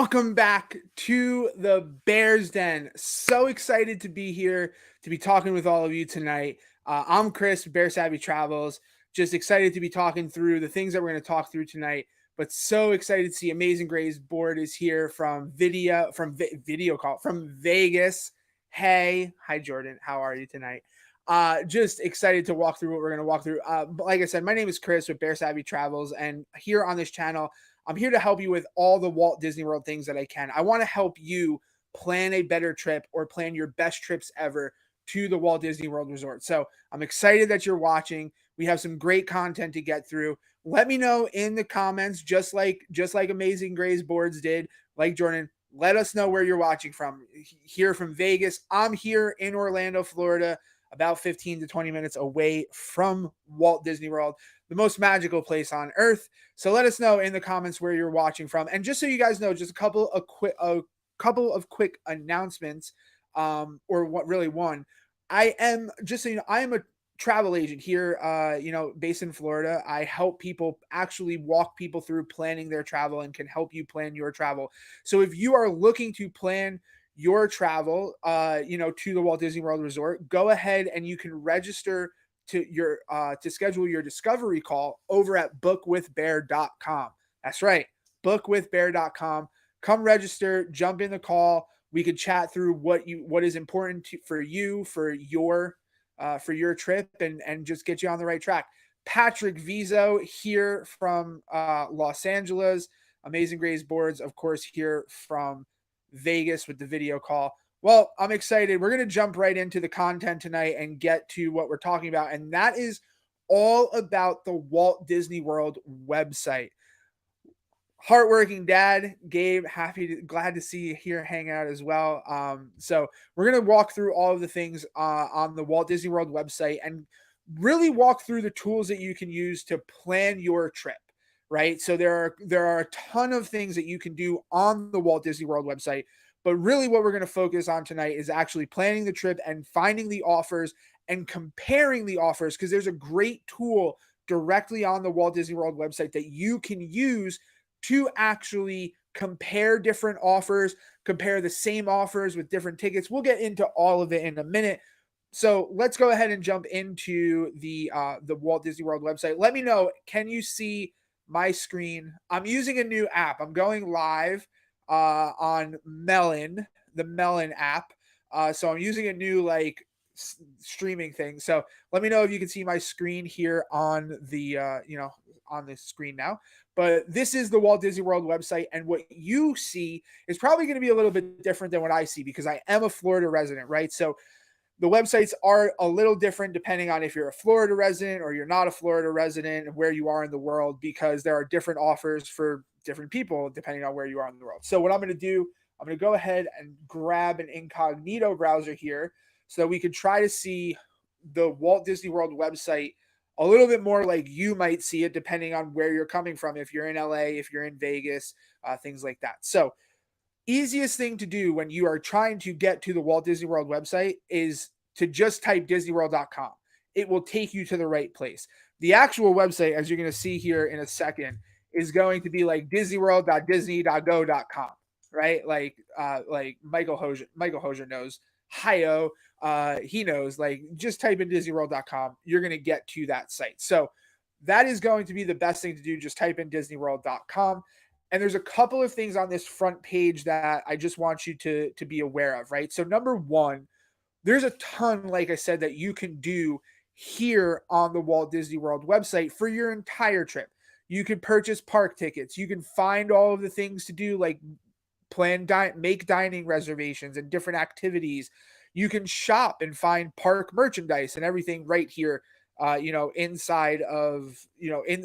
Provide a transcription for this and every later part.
Welcome back to the Bears Den. So excited to be here to be talking with all of you tonight. I'm Chris, Bear Savvy Travels. Just excited to be talking through the things that we're going to talk through tonight. But so excited to see Amazing Gray's board is here from video call from Vegas. Hey, hi Jordan, how are you tonight? Just excited to walk through what we're going to walk through. Like I said, my name is Chris with Bear Savvy Travels, and here on this channel, I'm here to help you with all the Walt Disney World things that I can. I want to help you plan a better trip or plan your best trips ever to the Walt Disney World Resort. So I'm excited that you're watching. We have some great content to get through. Let me know in the comments, just like Amazing Gray's boards did, like Jordan. Let us know where you're watching from. Here from Vegas. I'm here in Orlando, Florida, about 15 to 20 minutes away from Walt Disney World, the most magical place on earth. So let us know in the comments where you're watching from. And just so you guys know, just a couple of quick announcements, or what really one. I am just so you know, I am a travel agent here, based in Florida. I help people actually walk people through planning their travel and can help you plan your travel. So if you are looking to plan your travel, to the Walt Disney World Resort, go ahead and you can register to schedule your discovery call over at bookwithbear.com. That's right, bookwithbear.com. Come register, jump in the call. We could chat through what is important for you for your trip and just get you on the right track. Patrick Vizo here from Los Angeles. Amazing Grace boards, of course, here from Vegas with the video call. Well, I'm excited. We're going to jump right into the content tonight and get to what we're talking about. And that is all about the Walt Disney World website. Hardworking dad, Gabe, glad to see you here hang out as well. So we're going to walk through all of the things on the Walt Disney World website and really walk through the tools that you can use to plan your trip. Right. So there are a ton of things that you can do on the Walt Disney World website. But really, what we're going to focus on tonight is actually planning the trip and finding the offers and comparing the offers, because there's a great tool directly on the Walt Disney World website that you can use to actually compare different offers, compare the same offers with different tickets. We'll get into all of it in a minute. So let's go ahead and jump into the Walt Disney World website. Let me know, can you see my screen? I'm using a new app. I'm going live on Melon, the Melon app. So I'm using a new streaming thing. So let me know if you can see my screen here on the on the screen now. But this is the Walt Disney World website, and what you see is probably going to be a little bit different than what I see, because I am a Florida resident, right? So the websites are a little different depending on if you're a Florida resident or you're not a Florida resident and where you are in the world, because there are different offers for different people depending on where you are in the world. So what I'm going to do, I'm going to go ahead and grab an incognito browser here so that we can try to see the Walt Disney World website a little bit more like you might see it, depending on where you're coming from. If you're in LA, if you're in Vegas, things like that. So easiest thing to do when you are trying to get to the Walt Disney World website is to just type disneyworld.com. It will take you to the right place. The actual website, as you're going to see here in a second, is going to be like disneyworld.disney.go.com, right? Like Michael Hosier knows. Hi-oh, he knows. Like, just type in disneyworld.com. You're going to get to that site. So that is going to be the best thing to do. Just type in disneyworld.com. And there's a couple of things on this front page that I just want you to be aware of, right? So number one, there's a ton, like I said, that you can do here on the Walt Disney World website for your entire trip. You can purchase park tickets. You can find all of the things to do, like make dining reservations and different activities. You can shop and find park merchandise and everything right here, inside of,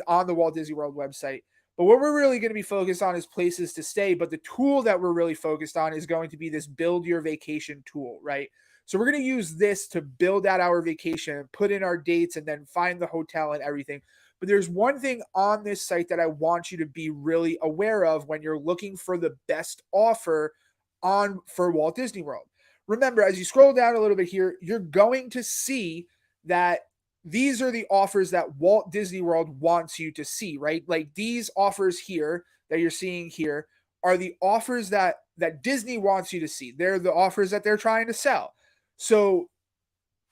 on the Walt Disney World website. But what we're really going to be focused on is places to stay. But the tool that we're really focused on is going to be this build your vacation tool, right? So we're going to use this to build out our vacation, put in our dates, and then find the hotel and everything. But there's one thing on this site that I want you to be really aware of when you're looking for the best offer for Walt Disney World. Remember, as you scroll down a little bit here, you're going to see that these are the offers that Walt Disney World wants you to see, right? Like these offers here that you're seeing here are the offers that Disney wants you to see. They're the offers that they're trying to sell. So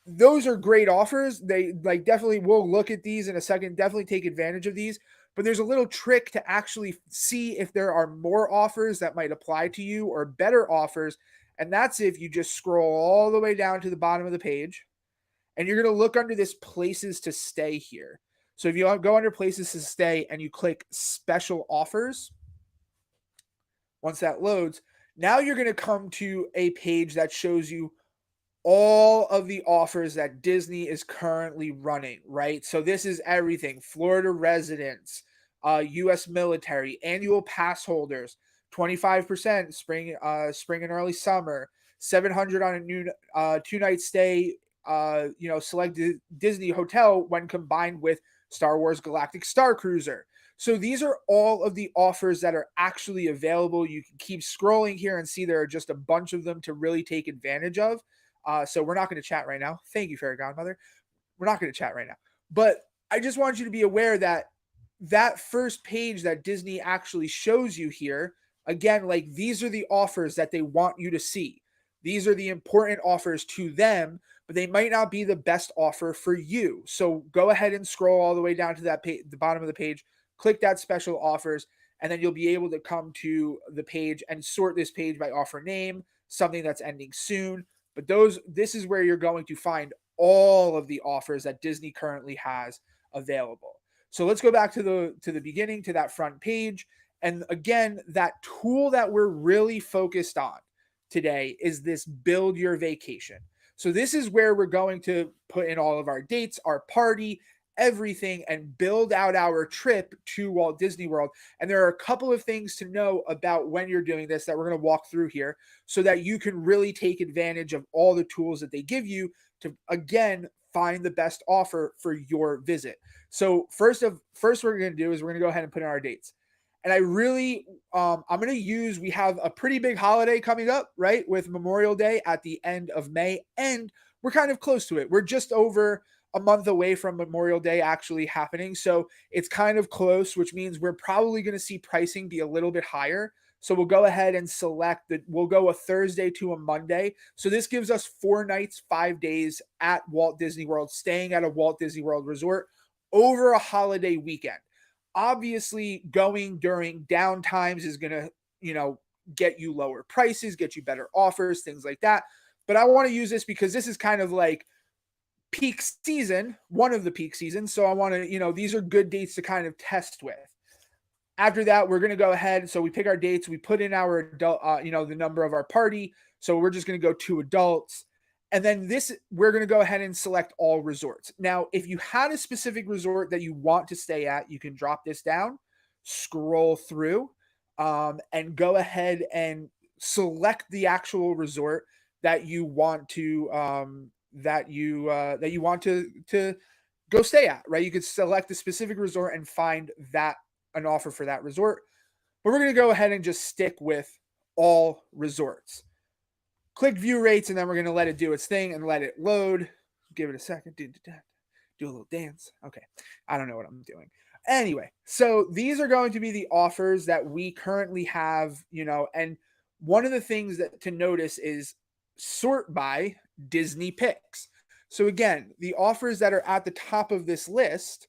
those are great offers. They like definitely we'll look at these in a second, definitely take advantage of these. But there's a little trick to actually see if there are more offers that might apply to you or better offers. And that's if you just scroll all the way down to the bottom of the page and you're going to look under this places to stay here. So if you go under places to stay and you click special offers, once that loads, now you're going to come to a page that shows you all of the offers that Disney is currently running, right? So this is everything: Florida residents, U.S. military, annual pass holders, 25% spring and early summer, 700 on a new 2-night stay, select Disney hotel when combined with Star Wars Galactic Star Cruiser. So these are all of the offers that are actually available. You can keep scrolling here and see there are just a bunch of them to really take advantage of. So we're not going to chat right now. Thank you, Fairy Godmother. We're not going to chat right now. But I just want you to be aware that that first page that Disney actually shows you here, again, like these are the offers that they want you to see. These are the important offers to them, but they might not be the best offer for you. So go ahead and scroll all the way down to that page, the bottom of the page, click that special offers, and then you'll be able to come to the page and sort this page by offer name, something that's ending soon. But this is where you're going to find all of the offers that Disney currently has available. So let's go back to the beginning, to that front page. And again, that tool that we're really focused on today is this build your vacation. So this is where we're going to put in all of our dates, our party, everything, and build out our trip to Walt Disney World. And there are a couple of things to know about when you're doing this that we're going to walk through here so that you can really take advantage of all the tools that they give you to, again, find the best offer for your visit. So first what we're going to do is we're going to go ahead and put in our dates. And I really, I'm going to use, we have a pretty big holiday coming up, right? With Memorial Day at the end of May, and we're kind of close to it. We're just over a month away from Memorial Day actually happening. So it's kind of close, which means we're probably going to see pricing be a little bit higher. So we'll go ahead and select that. We'll go a Thursday to a Monday. So this gives us 4 nights, 5 days at Walt Disney World, staying at a Walt Disney World resort over a holiday weekend. Obviously, going during downtimes is going to, get you lower prices, get you better offers, things like that. But I want to use this because this is kind of like peak season, one of the peak seasons. So I want to, these are good dates to kind of test with. After that, we're going to go ahead. So we pick our dates. We put in our adult, the number of our party. So we're just going to go 2 adults. And then we're going to go ahead and select all resorts. Now, if you had a specific resort that you want to stay at, you can drop this down, scroll through, and go ahead and select the actual resort that you want to to go stay at, right? You could select a specific resort and find an offer for that resort. But we're going to go ahead and just stick with all resorts. Click view rates, and then we're going to let it do its thing and let it load. Give it a second. Do a little dance. Okay. I don't know what I'm doing. Anyway, so these are going to be the offers that we currently have, and one of the things that to notice is sort by Disney picks. So again, the offers that are at the top of this list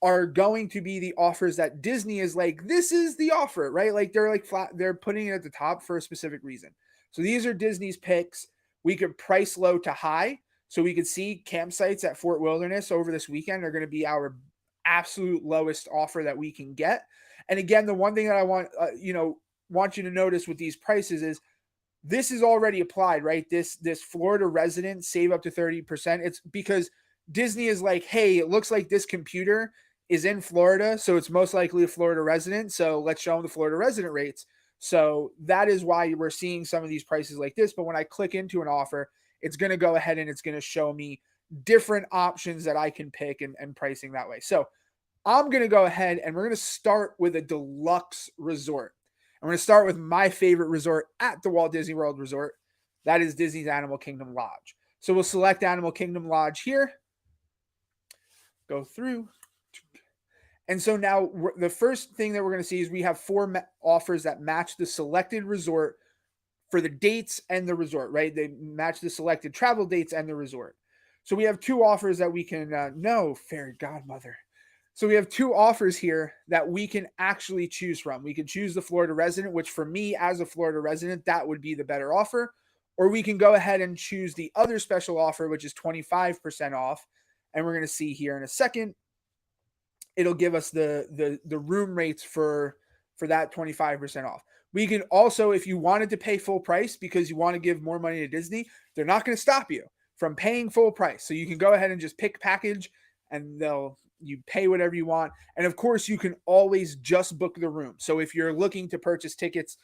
are going to be the offers that Disney is like, this is the offer, right? Like they're like flat, they're putting it at the top for a specific reason. So these are Disney's picks. We could price low to high. So we could see campsites at Fort Wilderness over this weekend are going to be our absolute lowest offer that we can get. And again, the one thing that I want you to notice with these prices is this is already applied, right? This Florida resident save up to 30%. It's because Disney is like, hey, it looks like this computer is in Florida, so it's most likely a Florida resident. So let's show them the Florida resident rates. So that is why we're seeing some of these prices like this. But when I click into an offer, it's going to go ahead and it's going to show me different options that I can pick and pricing that way. So I'm going to go ahead and we're going to start with a deluxe resort. I'm going to start with my favorite resort at the Walt Disney World Resort. That is Disney's Animal Kingdom Lodge. So we'll select Animal Kingdom Lodge here. Go through. And so now the first thing that we're going to see is we have four offers that match the selected resort for the dates and the resort, right? They match the selected travel dates and the resort. So we have two offers that we can, no, fairy godmother. So we have two offers here that we can actually choose from. We can choose the Florida resident, which for me as a Florida resident, that would be the better offer. Or we can go ahead and choose the other special offer, which is 25% off. And we're going to see here in a second, it'll give us the room rates for that 25% off. We can also, if you wanted to pay full price because you want to give more money to Disney, they're not going to stop you from paying full price. So you can go ahead and just pick package and you pay whatever you want. And of course, you can always just book the room. So if you're looking to purchase tickets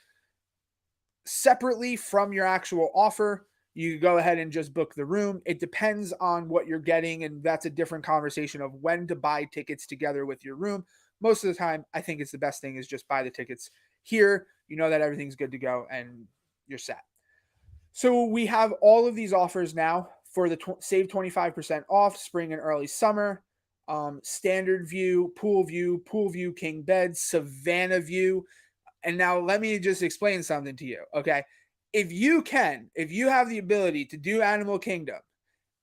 separately from your actual offer, you go ahead and just book the room. It depends on what you're getting, and that's a different conversation of when to buy tickets together with your room. Most of the time, I think it's the best thing is just buy the tickets here. You know that everything's good to go and you're set. So we have all of these offers now for the save 25% off spring and early summer, standard view, pool view, king bed, Savannah view. And now let me just explain something to you. Okay. If you have the ability to do Animal Kingdom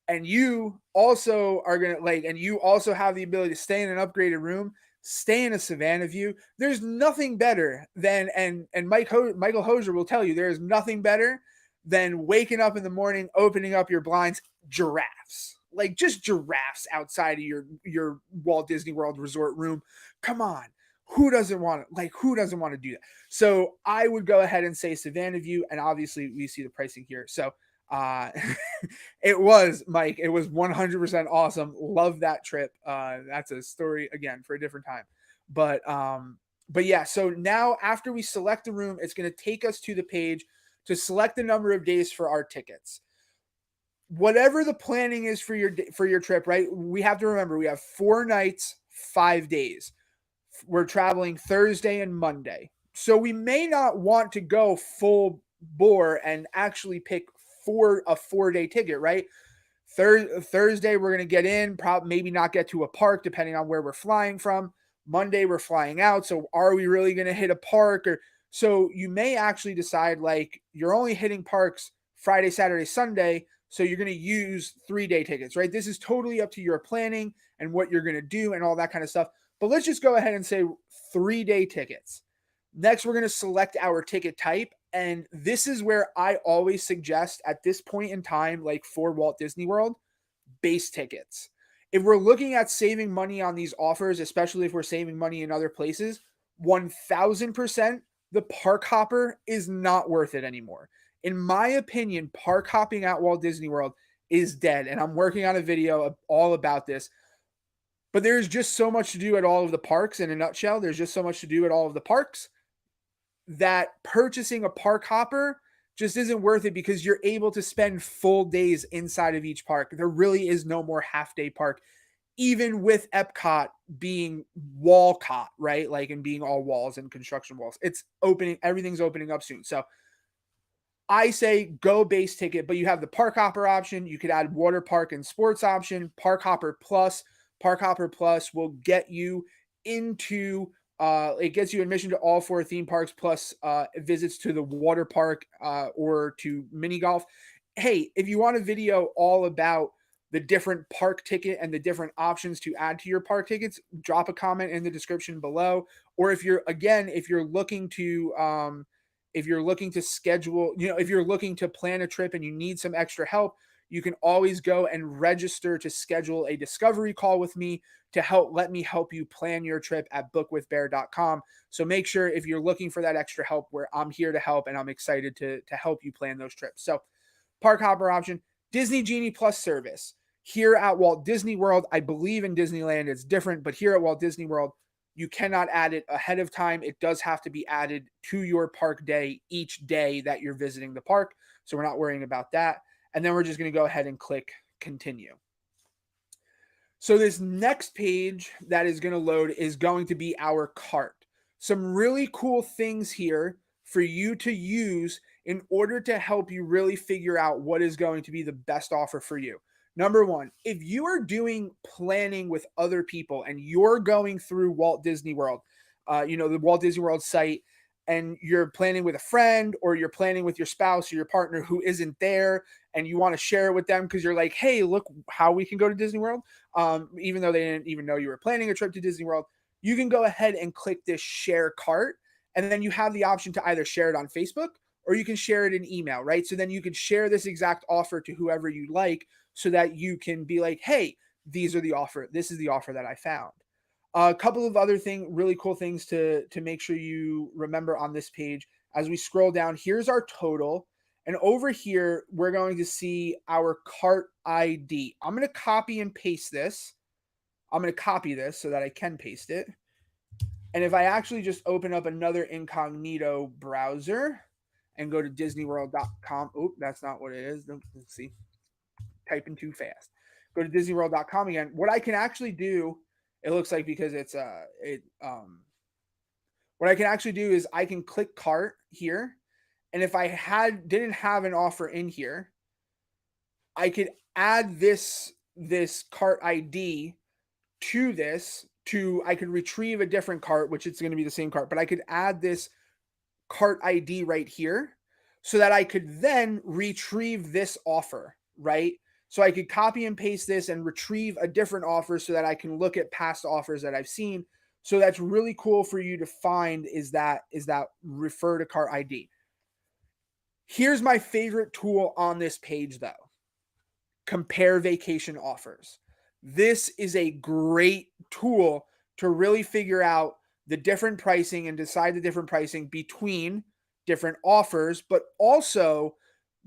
and you also are going to and you also have the ability to stay in an upgraded room, stay in a Savannah view, there's nothing better than, and Michael Hosier will tell you, there is nothing better than waking up in the morning, opening up your blinds, giraffes, like just giraffes outside of your Walt Disney World resort room. Come on. Who doesn't want to do that? So I would go ahead and say Savannah View, and obviously we see the pricing here. So it was 100% awesome. Love that trip. That's a story again for a different time. But yeah, so now after we select the room, it's going to take us to the page to select the number of days for our tickets. Whatever the planning is for your trip, right? We have to remember we have 4 nights, 5 days. We're traveling Thursday and Monday. So we may not want to go full bore and actually pick a 4-day ticket, right? Thursday, we're going to get in, probably maybe not get to a park depending on where we're flying from. Monday, we're flying out. So are we really going to hit a park? So you may actually decide like you're only hitting parks Friday, Saturday, Sunday. So you're going to use 3-day tickets, right? This is totally up to your planning and what you're going to do and all that kind of stuff. But let's just go ahead and say 3-day tickets. Next, we're going to select our ticket type. And this is where I always suggest at this point in time, like for Walt Disney World, base tickets. If we're looking at saving money on these offers, especially if we're saving money in other places, 1000%, the park hopper is not worth it anymore. In my opinion, park hopping at Walt Disney World is dead. And I'm working on a video all about this. But there's just so much to do at all of the parks. In a nutshell, there's just so much to do at all of the parks that purchasing a park hopper just isn't worth it because you're able to spend full days inside of each park. There really is no more half-day park, even with Epcot being Walcott, right? Like, and being all walls and construction walls. It's opening, everything's opening up soon. So I say go base ticket, but you have the park hopper option. You could add water park and sports option, park hopper plus. Park Hopper Plus will get you into it gets you admission to all 4 theme parks plus visits to the water park or to mini golf. Hey, if you want a video all about the different park ticket and the different options to add to your park tickets, drop a comment in the description below. Or if you're looking to schedule, if you're looking to plan a trip and you need some extra help, you can always go and register to schedule a discovery call with me to let me help you plan your trip at bookwithbear.com. So make sure if you're looking for that extra help, where I'm here to help and I'm excited to help you plan those trips. So park hopper option, Disney Genie Plus service. Here at Walt Disney World, I believe in Disneyland it's different, but here at Walt Disney World, you cannot add it ahead of time. It does have to be added to your park day each day that you're visiting the park. So we're not worrying about that. And then we're just going to go ahead and click continue. So this next page that is going to load is going to be our cart. Some really cool things here for you to use in order to help you really figure out what is going to be the best offer for you. Number one, if you are doing planning with other people and you're going through Walt Disney World, the Walt Disney World site, and you're planning with a friend or you're planning with your spouse or your partner who isn't there, and you want to share it with them because you're like, hey, look how we can go to Disney World, even though they didn't even know you were planning a trip to Disney World, you can go ahead and click this share cart. And then you have the option to either share it on Facebook or you can share it in email, right? So then you can share this exact offer to whoever you like so that you can be like, hey, these are the offer. This is the offer that I found. A couple of other really cool things to make sure you remember on this page. As we scroll down, here's our total. And over here, we're going to see our cart ID. I'm going to copy and paste this. I'm going to copy this so that I can paste it. And if I actually just open up another incognito browser and go to disneyworld.com, oh, that's not what it is. Let's see. Typing too fast. Go to disneyworld.com again. What I can actually do, it looks like because it's what I can actually do is I can click cart here, and if I didn't have an offer in here, I could add this cart ID to this. I could retrieve a different cart, which it's going to be the same cart, but I could add this cart ID right here so that I could then retrieve this offer, right? So I could copy and paste this and retrieve a different offer so that I can look at past offers that I've seen. So that's really cool for you to find is that refer to cart ID. Here's my favorite tool on this page though. Compare vacation offers. This is a great tool to really figure out the different pricing and decide the different pricing between different offers, but also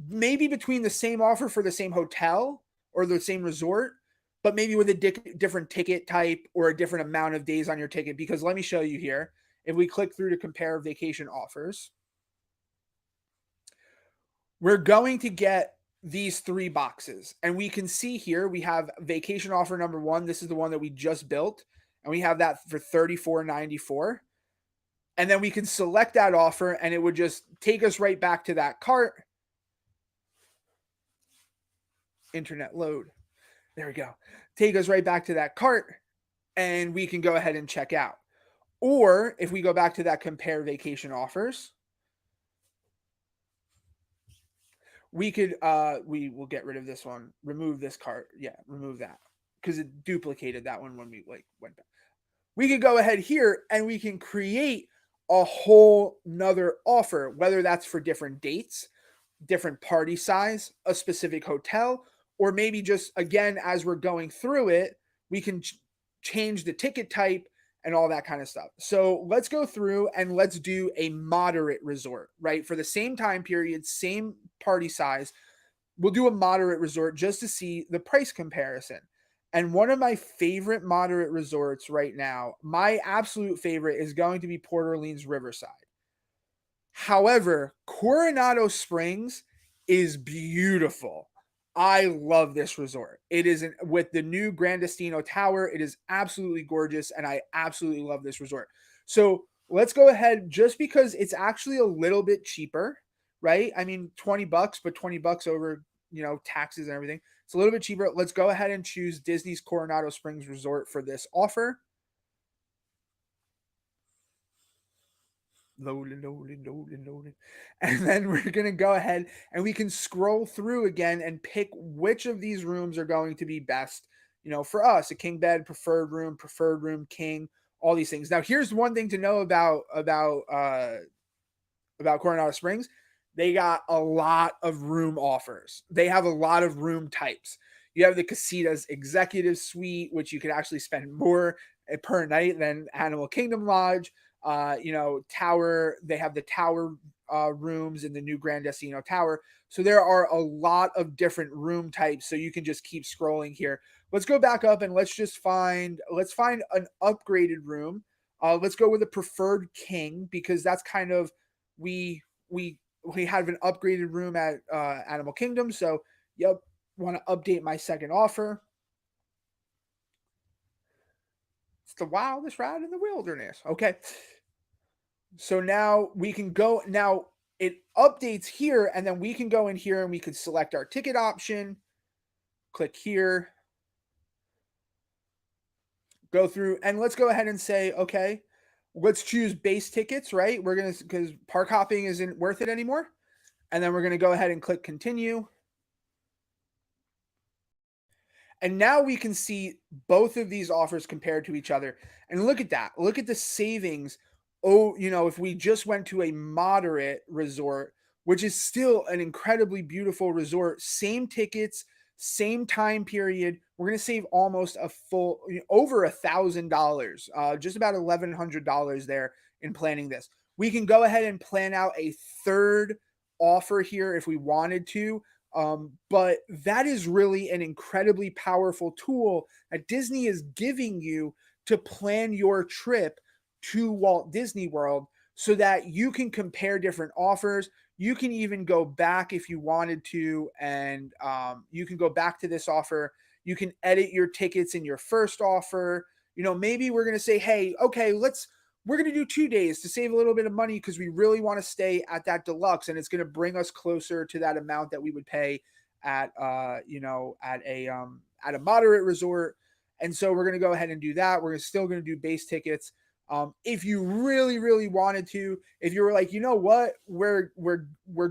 maybe between the same offer for the same hotel or the same resort, but maybe with a different ticket type or a different amount of days on your ticket. Because let me show you here. If we click through to compare vacation offers, we're going to get these three boxes. And we can see here we have vacation offer number one. This is the one that we just built. And we have that for $34.94. And then we can select that offer and it would just take us right back to that cart. Internet load. There we go. Take us right back to that cart and we can go ahead and check out. Or if we go back to that compare vacation offers, we could we will get rid of this one, remove this cart. Yeah, remove that because it duplicated that one when we went back. We could go ahead here and we can create a whole nother offer, whether that's for different dates, different party size, a specific hotel, or maybe just again, as we're going through it, we can change the ticket type and all that kind of stuff. So let's go through and let's do a moderate resort, right? For the same time period, same party size, we'll do a moderate resort just to see the price comparison. And one of my favorite moderate resorts right now, my absolute favorite is going to be Port Orleans Riverside. However, Coronado Springs is beautiful. I love this resort. It is with the new Grand Destino Tower. It is absolutely gorgeous, and I absolutely love this resort. So let's go ahead, just because it's actually a little bit cheaper, right? I mean, $20, but $20 over, taxes and everything. It's a little bit cheaper. Let's go ahead and choose Disney's Coronado Springs Resort for this offer. Loading. And then we're going to go ahead and we can scroll through again and pick which of these rooms are going to be best, for us, a king bed, preferred room, king, all these things. Now, here's one thing to know about Coronado Springs. They got a lot of room offers. They have a lot of room types. You have the Casitas Executive Suite, which you could actually spend more per night than Animal Kingdom Lodge. Tower, they have the tower rooms in the new Grand Destino Tower. So there are a lot of different room types. So you can just keep scrolling here. Let's go back up and let's find an upgraded room. Let's go with a preferred king because that's kind of, we have an upgraded room at Animal Kingdom. So yep, want to update my second offer. It's the wildest ride in the wilderness. Okay. So now we can go, now it updates here and then we can go in here and we could select our ticket option, click here, go through, and let's go ahead and say, okay, let's choose base tickets, right? We're going to, because park hopping isn't worth it anymore. And then we're going to go ahead and click continue. And now we can see both of these offers compared to each other. And look at that. Look at the savings. Oh, if we just went to a moderate resort, which is still an incredibly beautiful resort, same tickets, same time period, we're going to save almost a full over $1,000, just about $1,100 there in planning this. We can go ahead and plan out a third offer here if we wanted to. But that is really an incredibly powerful tool that Disney is giving you to plan your trip to Walt Disney World so that you can compare different offers. You can even go back if you wanted to, and you can go back to this offer. You can edit your tickets in your first offer. Maybe we're going to say, hey, okay, we're going to do 2 days to save a little bit of money because we really want to stay at that deluxe, and it's going to bring us closer to that amount that we would pay at at a moderate resort. And so we're going to go ahead and do that. We're still going to do base tickets. If you really, really wanted to, if you were like, you know what, we're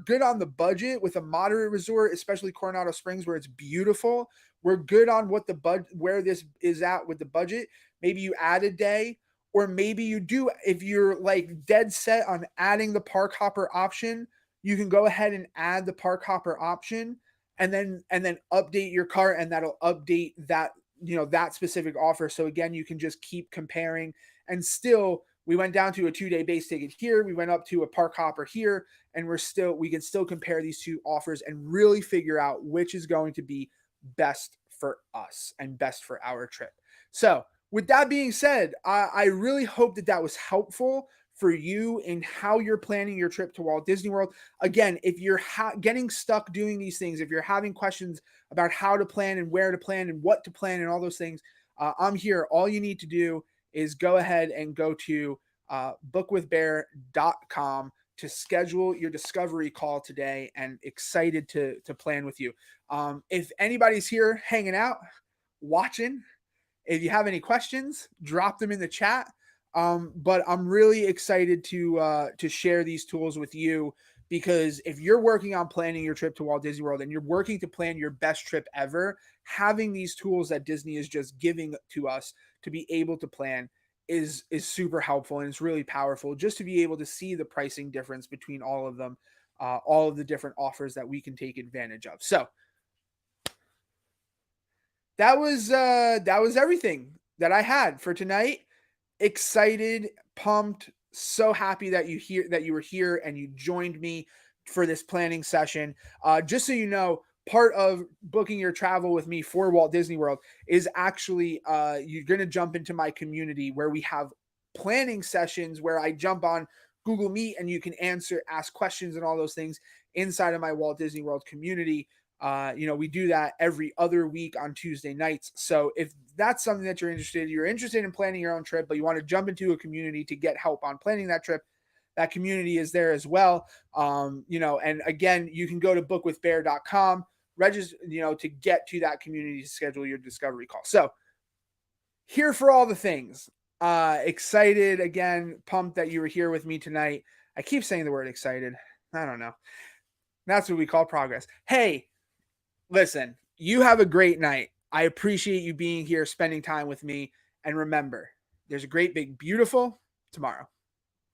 good on the budget with a moderate resort, especially Coronado Springs, where it's beautiful. We're good on where this is at with the budget. Maybe you add a day. Or maybe you do, if you're like dead set on adding the park hopper option, you can go ahead and add the park hopper option and then update your cart, and that'll update that, that specific offer. So again, you can just keep comparing, and still we went down to a 2-day base ticket here. We went up to a park hopper here, and we can still compare these two offers and really figure out which is going to be best for us and best for our trip. So with that being said, I really hope that was helpful for you in how you're planning your trip to Walt Disney World. Again, if you're getting stuck doing these things, if you're having questions about how to plan and where to plan and what to plan and all those things, I'm here. All you need to do is go ahead and go to bookwithbear.com to schedule your discovery call today, and excited to plan with you. If anybody's here hanging out, watching, if you have any questions, drop them in the chat. But I'm really excited to share these tools with you, because if you're working on planning your trip to Walt Disney World and you're working to plan your best trip ever, having these tools that Disney is just giving to us to be able to plan is super helpful, and it's really powerful just to be able to see the pricing difference between all of them, all of the different offers that we can take advantage of. So that was everything that I had for tonight. Excited, pumped, so happy that you were here and you joined me for this planning session. Just so you know, part of booking your travel with me for Walt Disney World is actually you're going to jump into my community where we have planning sessions where I jump on Google Meet and you can ask questions and all those things inside of my Walt Disney World community. We do that every other week on Tuesday nights. So if that's something that you're interested in planning your own trip, but you want to jump into a community to get help on planning that trip, that community is there as well. And again, you can go to bookwithbear.com, register, to get to that community to schedule your discovery call. So here for all the things. Excited, again, pumped that you were here with me tonight. I keep saying the word excited. I don't know. That's what we call progress. Hey, listen, you have a great night. I appreciate you being here, spending time with me. And remember, there's a great, big, beautiful tomorrow.